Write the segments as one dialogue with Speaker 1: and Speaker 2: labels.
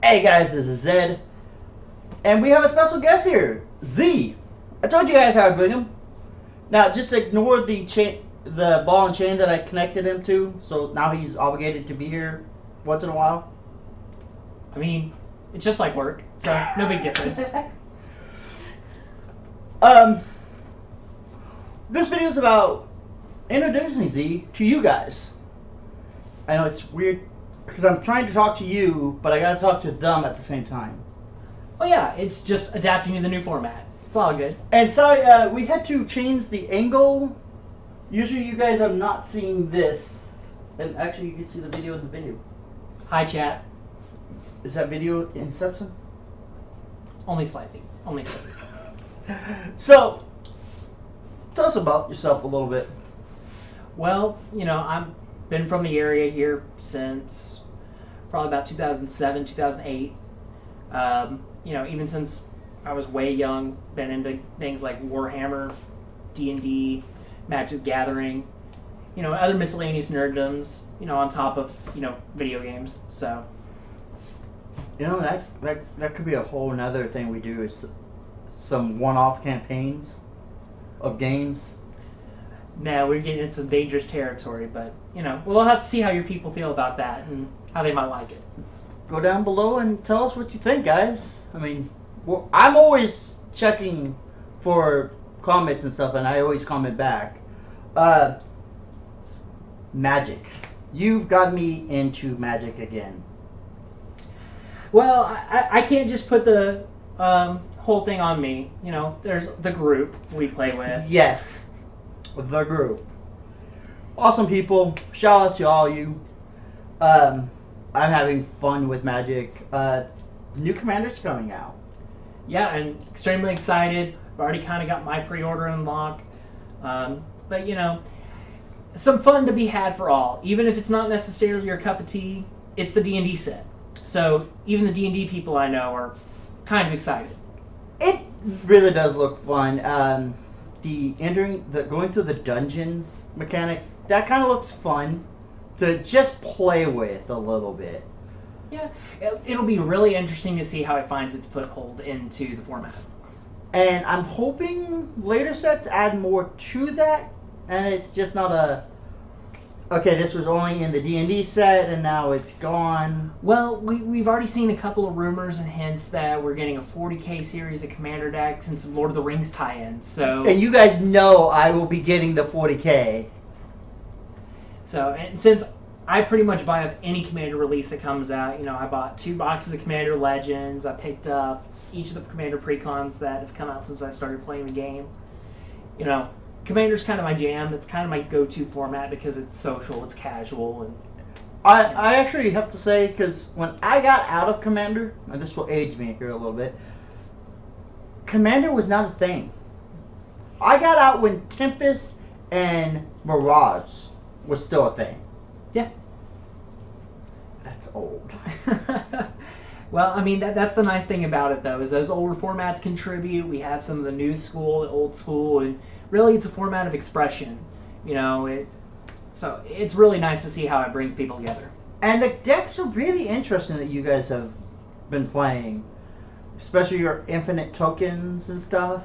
Speaker 1: Hey guys, this is Zed, and we have a special guest here, Z. I told you guys how to bring him. Now just ignore the ball and chain that I connected him to. So now he's obligated to be here once in a while.
Speaker 2: I mean, it's just like work, so no big difference.
Speaker 1: This video is about introducing Z to you guys. I know it's weird because I'm trying to talk to you, but I gotta talk to them at the same time.
Speaker 2: Oh yeah, it's just adapting to the new format. It's all good.
Speaker 1: And sorry, we had to change the angle. Usually you guys are not seeing this. And actually you can see the video in the video.
Speaker 2: Hi chat.
Speaker 1: Is that video Inception?
Speaker 2: Only slightly. Only slightly.
Speaker 1: So, tell us about yourself a little bit.
Speaker 2: Well, I've been from the area here since probably about 2007, 2008. Even since I was way young, been into things like Warhammer, D&D, Magic the Gathering, other miscellaneous nerddoms, on top of, video games. So,
Speaker 1: that could be a whole nother thing we do is some one-off campaigns of games.
Speaker 2: now we're getting into some dangerous territory, but, we'll have to see how your people feel about that and how they might like it.
Speaker 1: Go down below and tell us what you think, guys. I mean, I'm always checking for comments and stuff, and I always comment back. Magic. You've got me into Magic again.
Speaker 2: Well, I can't just put the whole thing on me. There's the group we play with.
Speaker 1: Yes, the group. Awesome people. Shout out to all you. I'm having fun with Magic. New Commander's coming out.
Speaker 2: Yeah, and extremely excited. I've already kind of got my pre-order unlocked. But, some fun to be had for all. Even if it's not necessarily your cup of tea, it's the D&D set. So even the D&D people I know are kind of excited.
Speaker 1: It really does look fun. Going through the dungeons mechanic, that kind of looks fun to just play with a little bit.
Speaker 2: Yeah, it'll be really interesting to see how it finds its foothold into the format.
Speaker 1: And I'm hoping later sets add more to that, and it's just not okay, this was only in the D&D set, and now it's gone.
Speaker 2: Well, we've already seen a couple of rumors and hints that we're getting a 40k series of Commander decks and some Lord of the Rings tie-ins, so...
Speaker 1: And you guys know I will be getting the 40k.
Speaker 2: So, and since I pretty much buy up any Commander release that comes out, I bought 2 boxes of Commander Legends, I picked up each of the Commander Precons that have come out since I started playing the game. Commander's kind of my jam. It's kind of my go-to format because it's social, it's casual, and
Speaker 1: I actually have to say, because when I got out of Commander, and this will age me here a little bit, Commander was not a thing. I got out when Tempest and Mirage was still a thing.
Speaker 2: Yeah.
Speaker 1: That's old.
Speaker 2: Well, I mean, that's the nice thing about it, though, is those older formats contribute. We have some of the new school, the old school, and really it's a format of expression. So it's really nice to see how it brings people together.
Speaker 1: And the decks are really interesting that you guys have been playing, especially your infinite tokens and stuff.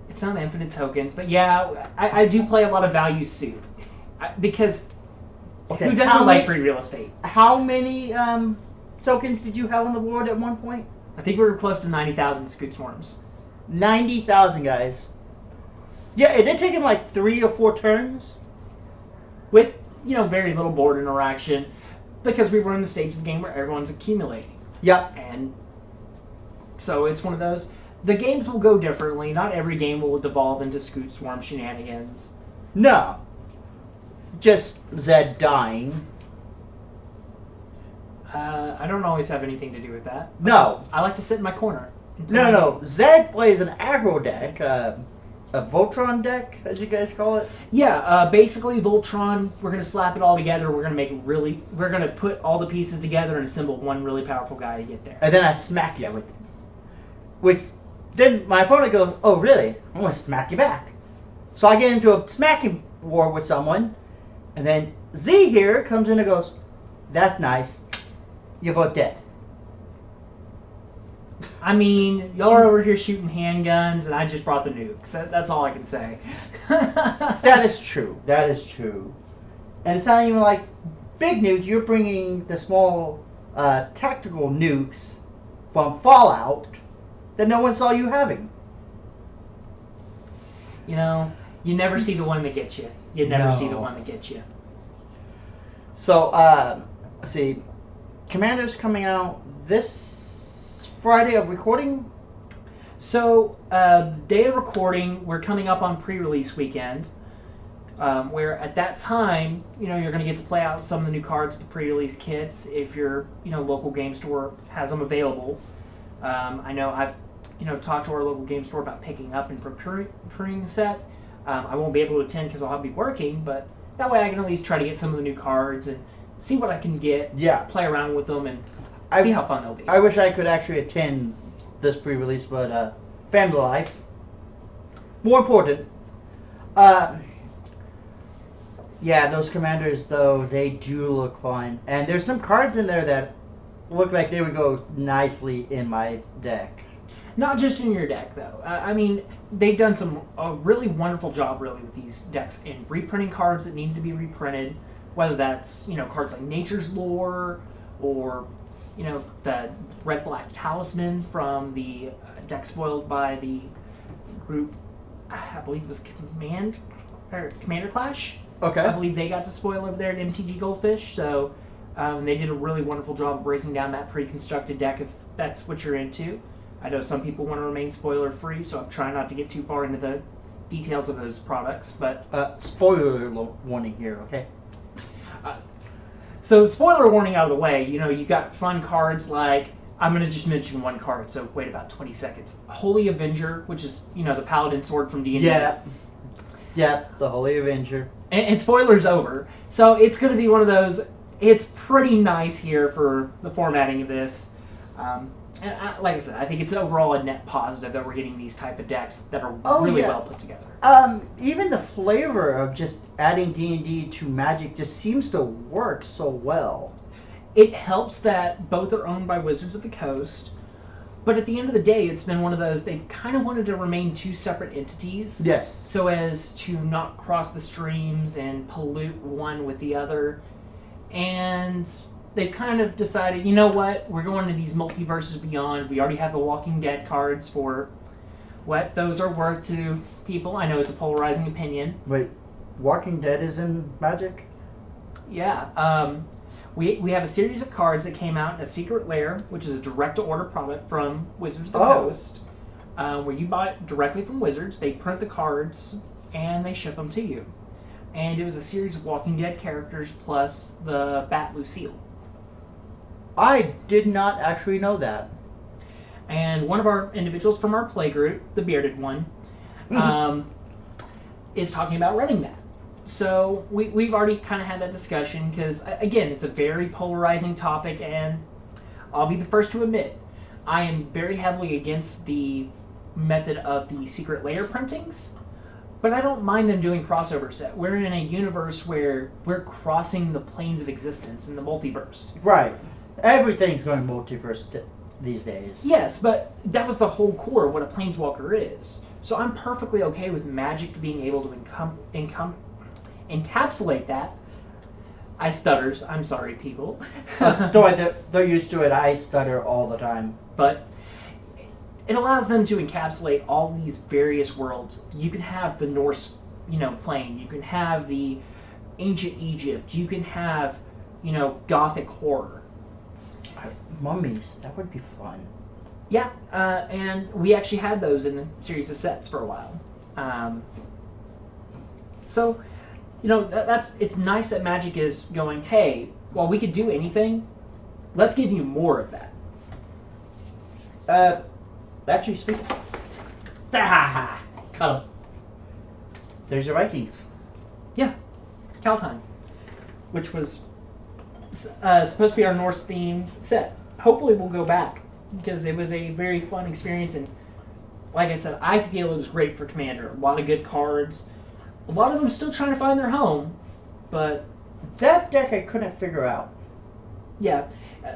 Speaker 2: It's not infinite tokens, but yeah, I do play a lot of value suit. Because
Speaker 1: okay,
Speaker 2: who doesn't like free real estate?
Speaker 1: How many tokens did you have on the board at one point?
Speaker 2: I think we were close to 90,000 Scoot Swarms.
Speaker 1: 90,000, guys. Yeah, it did take him like 3 or 4 turns.
Speaker 2: With, very little board interaction. Because we were in the stage of the game where everyone's accumulating.
Speaker 1: Yep.
Speaker 2: And so it's one of those. The games will go differently. Not every game will devolve into Scoot Swarm shenanigans.
Speaker 1: No. Just Zed dying.
Speaker 2: I don't always have anything to do with that.
Speaker 1: No.
Speaker 2: I like to sit in my corner.
Speaker 1: No. Zed plays an aggro deck, a Voltron deck, as you guys call it.
Speaker 2: Yeah, basically Voltron. We're gonna slap it all together. We're gonna put all the pieces together and assemble one really powerful guy to get there.
Speaker 1: And then I smack you with it. Which then my opponent goes, "Oh, really? I'm gonna smack you back." So I get into a smacking war with someone, and then Z here comes in and goes, "That's nice. You're both dead."
Speaker 2: I mean, y'all are over here shooting handguns, and I just brought the nukes. That's all I can say.
Speaker 1: That is true. That is true. And it's not even like big nuke. You're bringing the small tactical nukes from Fallout that no one saw you having.
Speaker 2: You know, you never see the one that gets you. You never
Speaker 1: No.
Speaker 2: see the one that gets you.
Speaker 1: So, let's see. Commander's coming out this Friday of recording.
Speaker 2: So, day of recording, we're coming up on pre-release weekend, where at that time, you know, you're going to get to play out some of the new cards, the pre-release kits, if your, you know, local game store has them available. I know I've, you know, talked to our local game store about picking up and procuring the set. I won't be able to attend because I'll be working, but that way I can at least try to get some of the new cards and see what I can get,
Speaker 1: Yeah.
Speaker 2: play around with them, and see how fun they'll be.
Speaker 1: I wish I could actually attend this pre-release, but family life. More important. Yeah, those commanders, though, they do look fun. And there's some cards in there that look like they would go nicely in my deck.
Speaker 2: Not just in your deck, though. I mean, they've done a really wonderful job, really, with these decks in reprinting cards that need to be reprinted. Whether that's, you know, cards like Nature's Lore, or, you know, the Red-Black Talisman from the deck spoiled by the group, I believe it was Commander Clash.
Speaker 1: Okay.
Speaker 2: I believe they got to spoil over there at MTG Goldfish, so they did a really wonderful job breaking down that pre-constructed deck if that's what you're into. I know some people want to remain spoiler-free, so I'm trying not to get too far into the details of those products, but...
Speaker 1: Spoiler warning here, okay?
Speaker 2: So, spoiler warning out of the way, you know, you got fun cards like... I'm going to just mention one card, so wait about 20 seconds. Holy Avenger, which is, you know, the Paladin sword from D&D.
Speaker 1: Yeah, the Holy Avenger.
Speaker 2: And spoilers over. So it's going to be one of those. It's pretty nice here for the formatting of this. Like I said, I think it's overall a net positive that we're getting these type of decks that are really well put together.
Speaker 1: Even the flavor of just adding D&D to Magic just seems to work so well.
Speaker 2: It helps that both are owned by Wizards of the Coast, but at the end of the day, it's been one of those, they've kind of wanted to remain two separate entities.
Speaker 1: Yes.
Speaker 2: So as to not cross the streams and pollute one with the other. And they've kind of decided, you know what, we're going to these multiverses beyond. We already have the Walking Dead cards for what those are worth to people. I know it's a polarizing opinion.
Speaker 1: Wait, Walking Dead is in Magic?
Speaker 2: Yeah. We have a series of cards that came out in a Secret Lair, which is a direct-to-order product from Wizards of the Coast, where you buy it directly from Wizards. They print the cards, and they ship them to you. And it was a series of Walking Dead characters plus the Bat Lucille.
Speaker 1: I did not actually know that.
Speaker 2: And one of our individuals from our play group, the bearded one, is talking about running that. So we've already kind of had that discussion because, again, it's a very polarizing topic, and I'll be the first to admit, I am very heavily against the method of the Secret Lair printings, but I don't mind them doing crossover set. We're in a universe where we're crossing the planes of existence in the multiverse.
Speaker 1: Right. Everything's going multiverse these days.
Speaker 2: Yes, but that was the whole core of what a Planeswalker is. So I'm perfectly okay with Magic being able to encapsulate that. I stutters. I'm sorry, people.
Speaker 1: Don't worry, they're used to it. I stutter all the time.
Speaker 2: But it allows them to encapsulate all these various worlds. You can have the Norse, you know, plane. You can have the ancient Egypt. You can have, you know, Gothic horror.
Speaker 1: Mummies. That would be fun.
Speaker 2: Yeah, and we actually had those in a series of sets for a while. So, you know, it's nice that Magic is going, hey, while we could do anything, let's give you more of that.
Speaker 1: Actually speaking... Cut him. There's your Vikings.
Speaker 2: Yeah, Kaldheim, which was supposed to be our Norse theme set. Hopefully we'll go back, because it was a very fun experience, and like I said, I feel it was great for Commander. A lot of good cards. A lot of them still trying to find their home, but...
Speaker 1: That deck I couldn't figure out.
Speaker 2: Yeah.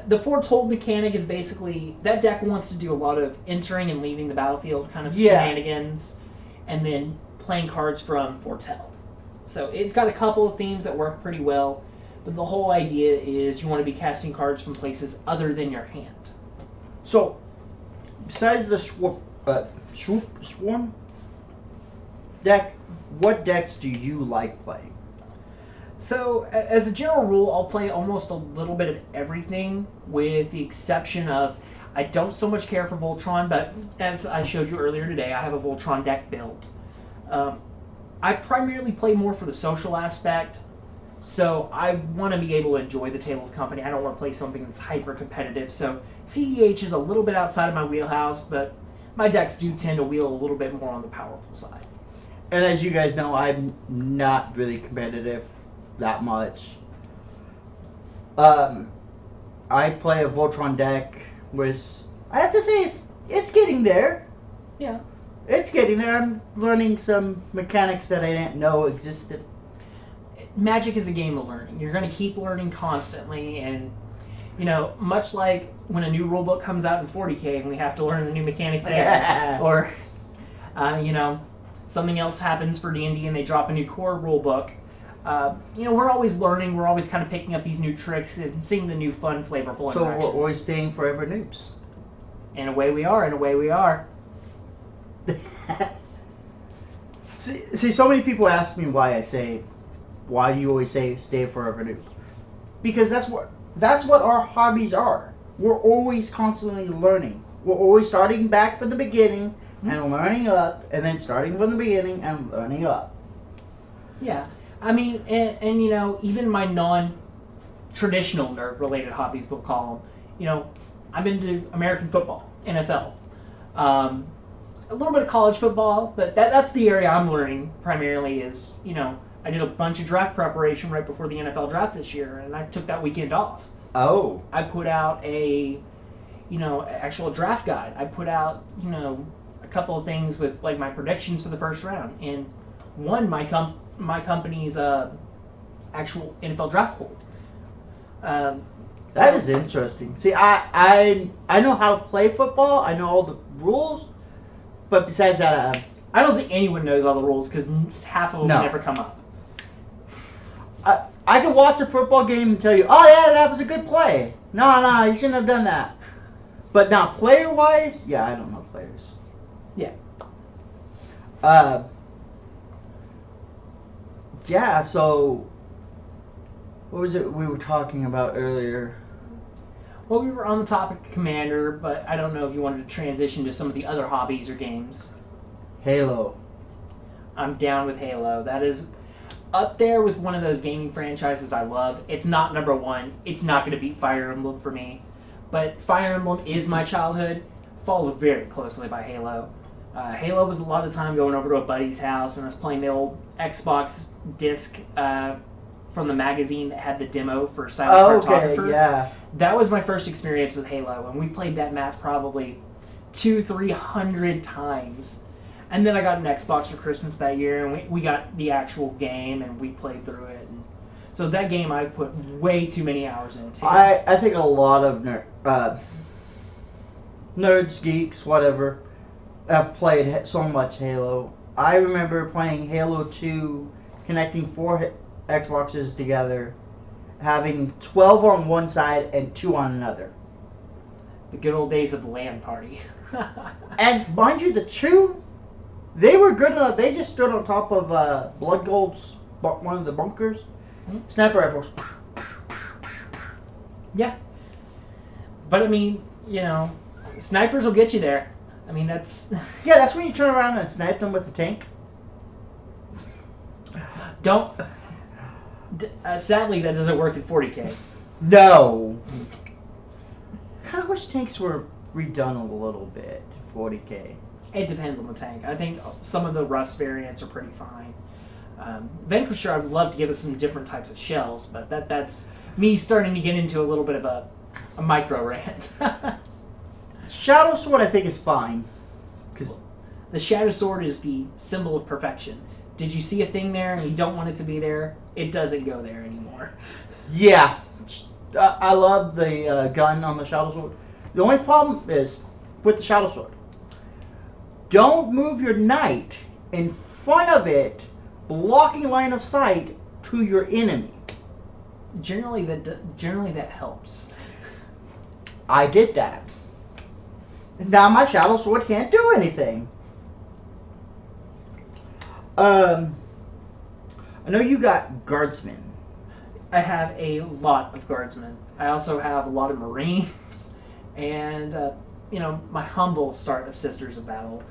Speaker 2: The foretold mechanic is basically that deck wants to do a lot of entering and leaving the battlefield kind of shenanigans, and then playing cards from foretell. So it's got a couple of themes that work pretty well, but the whole idea is you want to be casting cards from places other than your hand.
Speaker 1: So, besides the Swarm deck, what decks do you like playing?
Speaker 2: So, as a general rule, I'll play almost a little bit of everything, with the exception of I don't so much care for Voltron, but as I showed you earlier today, I have a Voltron deck built. I primarily play more for the social aspect, so I want to be able to enjoy the table's company. I don't want to play something that's hyper competitive, so CEH is a little bit outside of my wheelhouse, but my decks do tend to wheel a little bit more on the powerful side.
Speaker 1: And as you guys know, I'm not really competitive that much. I play a Voltron deck, which I have to say it's getting there.
Speaker 2: Yeah.
Speaker 1: It's getting there. I'm learning some mechanics that I didn't know existed.
Speaker 2: Magic is a game of learning. You're going to keep learning constantly, and much like when a new rulebook comes out in 40K and we have to learn the new mechanics there, or something else happens for D&D and they drop a new core rulebook. We're always learning. We're always kind of picking up these new tricks and seeing the new fun, flavorful
Speaker 1: So
Speaker 2: interactions.
Speaker 1: we're staying forever noobs.
Speaker 2: And away we are, and away we are.
Speaker 1: See, so many people ask me why do you always say stay forever noob? Because that's what our hobbies are. We're always constantly learning. We're always starting back from the beginning and learning up, and then starting from the beginning and learning up.
Speaker 2: Yeah. I mean, and even my non-traditional nerd-related hobbies, we'll call them, I'm into American football, NFL. A little bit of college football, but that's the area I'm learning primarily is, I did a bunch of draft preparation right before the NFL draft this year, and I took that weekend off.
Speaker 1: Oh.
Speaker 2: I put out a actual draft guide. I put out, a couple of things with, like, my predictions for the first round, and won my company's actual NFL draft pool.
Speaker 1: That is interesting. See, I know how to play football. I know all the rules, but besides that,
Speaker 2: I don't think anyone knows all the rules because half of them never come up.
Speaker 1: I could watch a football game and tell you, oh yeah, that was a good play. No, you shouldn't have done that. But now, player-wise, yeah, I don't know players.
Speaker 2: Yeah.
Speaker 1: Yeah, so what was it we were talking about earlier?
Speaker 2: Well, we were on the topic of Commander, but I don't know if you wanted to transition to some of the other hobbies or games.
Speaker 1: Halo.
Speaker 2: I'm down with Halo. That is up there with one of those gaming franchises I love. It's not number one. It's not going to beat Fire Emblem for me. But Fire Emblem is my childhood, followed very closely by Halo. Halo was a lot of time going over to a buddy's house and us playing the old Xbox disc from the magazine that had the demo for Silent Cartographer.
Speaker 1: Okay, yeah.
Speaker 2: That was my first experience with Halo, and we played that map probably 200-300 times. And then I got an Xbox for Christmas that year, and we got the actual game, and we played through it. And so that game I put way too many hours into.
Speaker 1: I think a lot of nerds, geeks, whatever, have played so much Halo. I remember playing Halo 2, connecting 4 Xboxes together, having 12 on one side and 2 on another.
Speaker 2: The good old days of the LAN party.
Speaker 1: And mind you, the 2, they were good enough. They just stood on top of Blood Gold's, one of the bunkers. Sniper rifles.
Speaker 2: Yeah. But I mean, snipers will get you there. I mean, that's...
Speaker 1: Yeah, that's when you turn around and snipe them with the tank.
Speaker 2: Don't... sadly, that doesn't work in 40K.
Speaker 1: No. Kind of wish tanks were redone a little bit in 40K.
Speaker 2: It depends on the tank. I think some of the Rust variants are pretty fine. Vanquisher, I would love to give us some different types of shells, but that's me starting to get into a little bit of a micro rant.
Speaker 1: Shadow Sword, I think, is fine. Cause
Speaker 2: the Shadow Sword is the symbol of perfection. Did you see a thing there and you don't want it to be there? It doesn't go there anymore.
Speaker 1: Yeah. I love the gun on the Shadow Sword. The only problem is with the Shadow Sword. Don't move your knight in front of it, blocking line of sight to your enemy.
Speaker 2: Generally that helps.
Speaker 1: I did that. Now my Shadow Sword can't do anything. I know you got guardsmen.
Speaker 2: I have a lot of guardsmen. I also have a lot of marines, and my humble start of Sisters of Battle.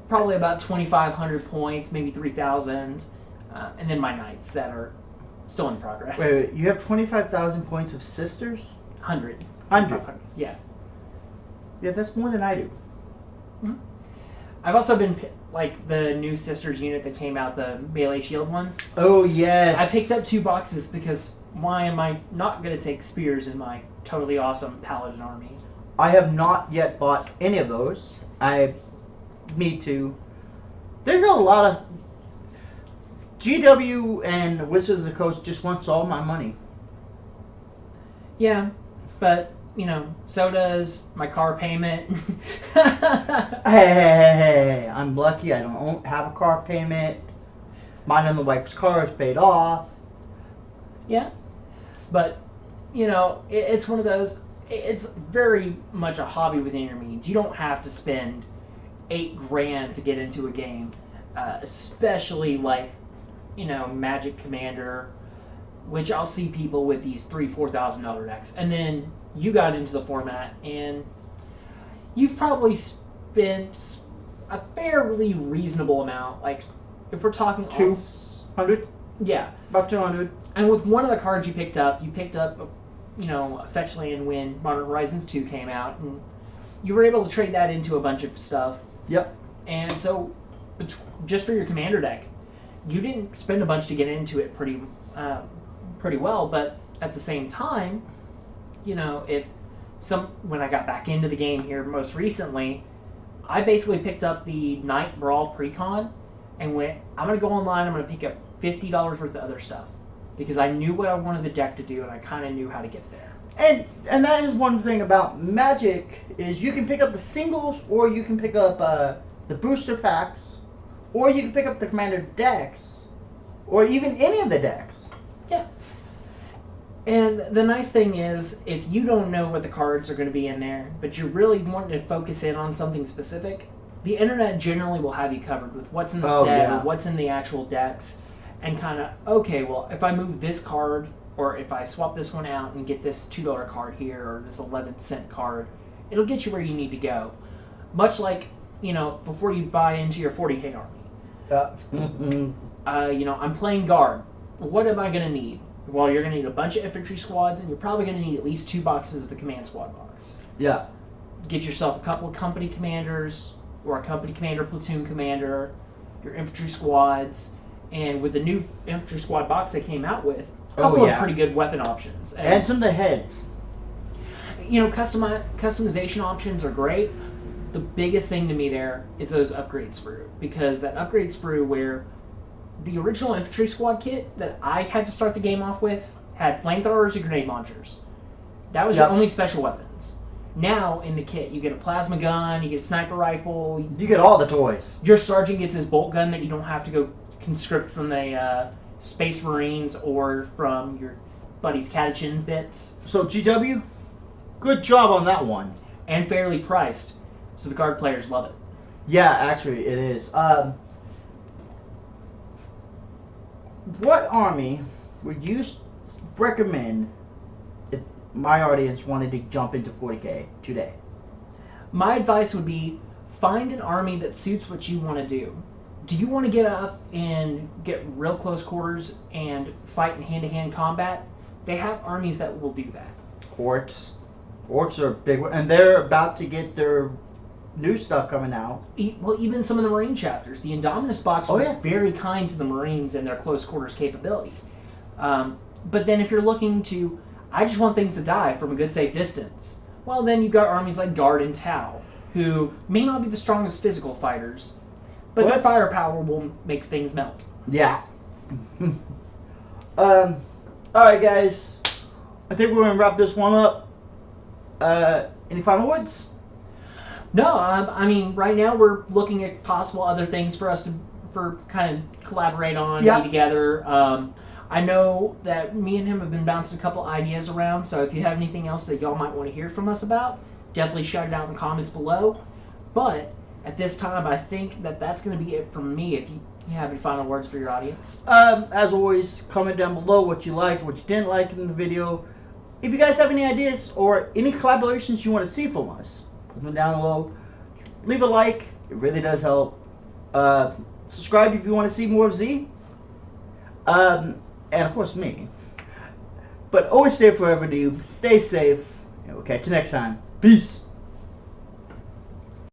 Speaker 2: Probably about 2,500 points, maybe 3,000, and then my knights that are still in progress.
Speaker 1: Wait, you have 25,000 points of Sisters?
Speaker 2: 100.
Speaker 1: 100?
Speaker 2: Yeah.
Speaker 1: Yeah, that's more than I do.
Speaker 2: Mm-hmm. I've also been, like, the new Sisters unit that came out, the melee shield one.
Speaker 1: Oh, yes.
Speaker 2: I picked up 2 boxes because why am I not going to take spears in my totally awesome paladin army?
Speaker 1: I have not yet bought any of those. I need to. There's a lot of... GW and Wizards of the Coast just wants all my money.
Speaker 2: Yeah, but, so does my car payment.
Speaker 1: Hey, I'm lucky I don't have a car payment. Mine and the wife's car is paid off.
Speaker 2: Yeah, but, it's one of those, it's very much a hobby within your means. You don't have to spend $8,000 to get into a game, especially like, Magic Commander, which I'll see people with these $3,000-$4,000 decks, and then you got into the format and you've probably spent a fairly reasonable amount. Like, if we're talking
Speaker 1: 200?
Speaker 2: Yeah,
Speaker 1: about 200.
Speaker 2: And with one of the cards you picked up a fetch land when Modern Horizons 2 came out, and you were able to trade that into a bunch of stuff.
Speaker 1: Yep.
Speaker 2: And so, just for your commander deck, you didn't spend a bunch to get into it pretty well, but at the same time, when I got back into the game here most recently, I basically picked up the Night Brawl Precon and went, I'm going to go online, I'm going to pick up $50 worth of other stuff, because I knew what I wanted the deck to do, and I kind of knew how to get there.
Speaker 1: And that is one thing about Magic, is you can pick up the singles, or you can pick up the booster packs, or you can pick up the commander decks, or even any of the decks.
Speaker 2: Yeah. And the nice thing is, if you don't know what the cards are going to be in there, but you're really wanting to focus in on something specific, the internet generally will have you covered with what's in the set or what's in the actual decks, and kind of, okay, well, if I move this card, or if I swap this one out and get this $2 card here, or this 11-cent card, it'll get you where you need to go. Much like, before you buy into your 40K army. I'm playing guard. What am I going to need? Well, you're going to need a bunch of infantry squads, and you're probably going to need at least 2 boxes of the command squad box.
Speaker 1: Yeah.
Speaker 2: Get yourself a couple of company commanders, or a company commander, platoon commander, your infantry squads, and with the new infantry squad box they came out with, a couple of pretty good weapon options.
Speaker 1: And some of the heads.
Speaker 2: Customization options are great. The biggest thing to me there is those upgrade sprue, because that upgrade sprue where the original infantry squad kit that I had to start the game off with had flamethrowers and grenade launchers. That was your only special weapons. Now, in the kit, you get a plasma gun, you get a sniper rifle.
Speaker 1: You get all the toys.
Speaker 2: Your sergeant gets his bolt gun that you don't have to go conscript from the Space Marines or from your buddy's catechin bits.
Speaker 1: So, GW, good job on that one.
Speaker 2: And fairly priced, so the card players love it.
Speaker 1: Yeah, actually, it is. What army would you recommend if my audience wanted to jump into 40K today?
Speaker 2: My advice would be, find an army that suits what you want to do. Do you want to get up and get real close quarters and fight in hand-to-hand combat? They have armies that will do that.
Speaker 1: Orcs. Orcs are a big one, and they're about to get their new stuff coming out.
Speaker 2: Well, even some of the Marine chapters. The Indominus box was very kind to the Marines and their close quarters capability. But then if you're looking to, I just want things to die from a good safe distance, well, then you've got armies like Guard and Tau, who may not be the strongest physical fighters, but their firepower will make things melt.
Speaker 1: Yeah. Alright, guys. I think we're going to wrap this one up. Any final words?
Speaker 2: No, I mean, right now we're looking at possible other things for us to kind of collaborate on,
Speaker 1: Yeah.
Speaker 2: be together. I know that me and him have been bouncing a couple ideas around, so if you have anything else that y'all might want to hear from us about, definitely shout it out in the comments below. But at this time, I think that that's going to be it from me. If you have any final words for your audience.
Speaker 1: As always, comment down below what you liked, what you didn't like in the video. If you guys have any ideas or any collaborations you want to see from us, put them down below. Leave a like, it really does help. Subscribe if you want to see more of Z. And of course me. But always stay forever to you. Stay safe. And we'll catch you next time. Peace.